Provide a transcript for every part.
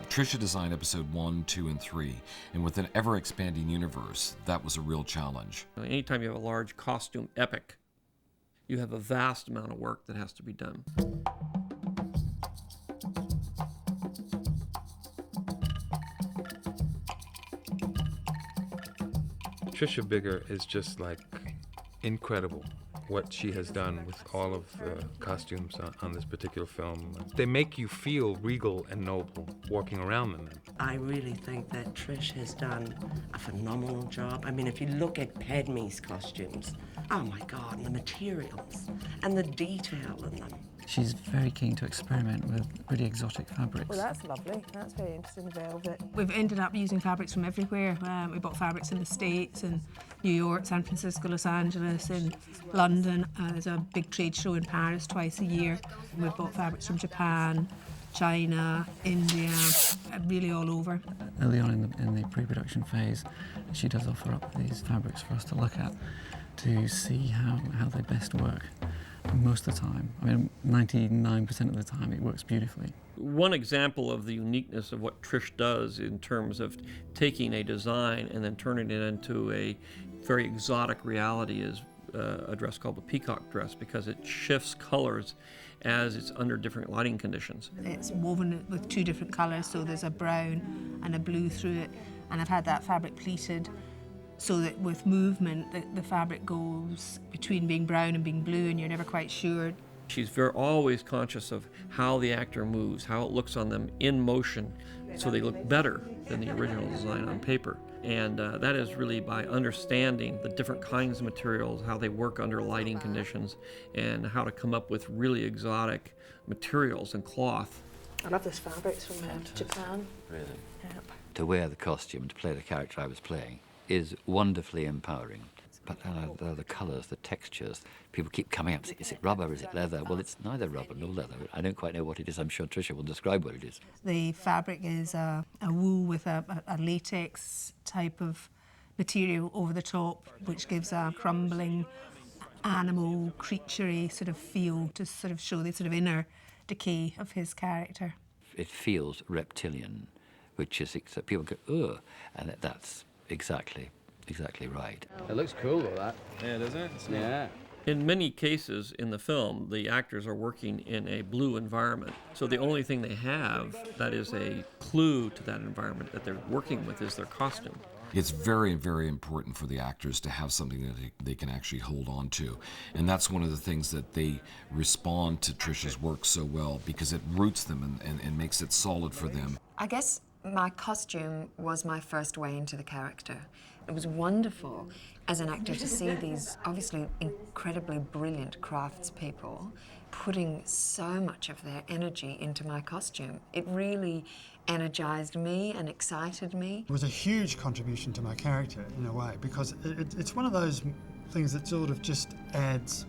Tricia designed episode 1, 2, and 3, and with an ever-expanding universe, that was a real challenge. Anytime you have a large costume epic, you have a vast amount of work that has to be done. Tricia Bigger is just like incredible what she has done with all of the costumes on this particular film. They make you feel regal and noble walking around in them. I really think that Trish has done a phenomenal job. I mean, if you look at Padmé's costumes, oh my God, and the materials and the detail in them. She's very keen to experiment with really exotic fabrics. Well, that's lovely. That's very interesting, velvet. We've ended up using fabrics from everywhere. We bought fabrics in the States, in New York, San Francisco, Los Angeles, in London. There's a big trade show in Paris twice a year. We've bought fabrics from Japan, China, India, really all over. Early on in the pre-production phase, she does offer up these fabrics for us to look at to see how they best work. Most of the time, I mean 99% of the time, it works beautifully. One example of the uniqueness of what Trish does in terms of taking a design and then turning it into a very exotic reality is a dress called the peacock dress, because it shifts colors as it's under different lighting conditions. It's woven with two different colours, so there's a brown and a blue through it, and I've had that fabric pleated so that with movement the fabric goes between being brown and being blue, and you're never quite sure. She's always conscious of how the actor moves, how it looks on them in motion, so they look better than the original design on paper. And that is really by understanding the different kinds of materials, how they work under lighting conditions, and how to come up with really exotic materials and cloth. I love this fabrics from Japan. Really? Yep. To wear the costume, to play the character I was playing, is wonderfully empowering. But the colours, the textures, people keep coming up and saying, is it rubber, is it leather? Well, it's neither rubber nor leather. I don't quite know what it is. I'm sure Tricia will describe what it is. The fabric is a wool with a latex type of material over the top, which gives a crumbling, animal, creaturey sort of feel to sort of show the sort of inner decay of his character. It feels reptilian, which is, people go, ugh, and that's exactly right. It looks cool though, that. Yeah, doesn't it? Yeah. In many cases in the film, the actors are working in a blue environment. So the only thing they have that is a clue to that environment that they're working with is their costume. It's very, very important for the actors to have something that they can actually hold on to. And that's one of the things that they respond to Tricia's work so well, because it roots them and makes it solid for them. I guess my costume was my first way into the character. It was wonderful as an actor to see these obviously incredibly brilliant craftspeople putting so much of their energy into my costume. It really energized me and excited me. It was a huge contribution to my character in a way, because it's one of those things that sort of just adds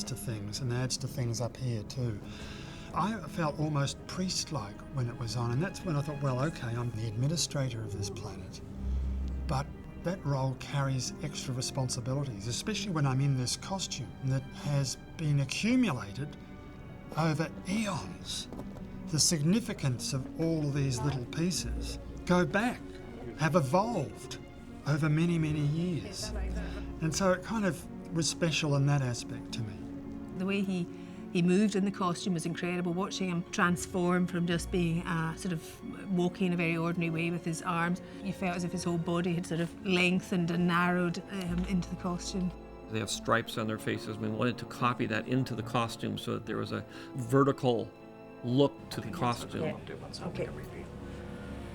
to things, and adds to things up here too. I felt almost priest-like when it was on, and that's when I thought, well, okay, I'm the administrator of this planet, but that role carries extra responsibilities, especially when I'm in this costume that has been accumulated over eons. The significance of all of these little pieces go back, have evolved over many, many years. And so it kind of was special in that aspect to me. The way he moved in the costume was incredible. Watching him transform from just being sort of walking in a very ordinary way with his arms, you felt as if his whole body had sort of lengthened and narrowed into the costume. They have stripes on their faces. We wanted to copy that into the costume so that there was a vertical look to the costume. Okay.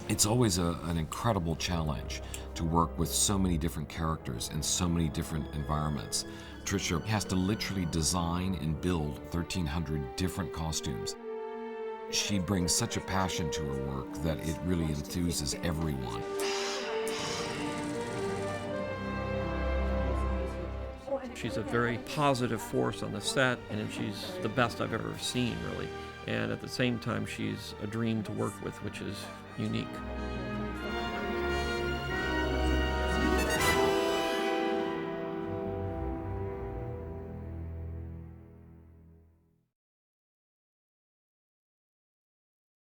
It's always an incredible challenge to work with so many different characters in so many different environments. Tricia has to literally design and build 1,300 different costumes. She brings such a passion to her work that it really enthuses everyone. She's a very positive force on the set, and she's the best I've ever seen, really. And at the same time, she's a dream to work with, which is unique.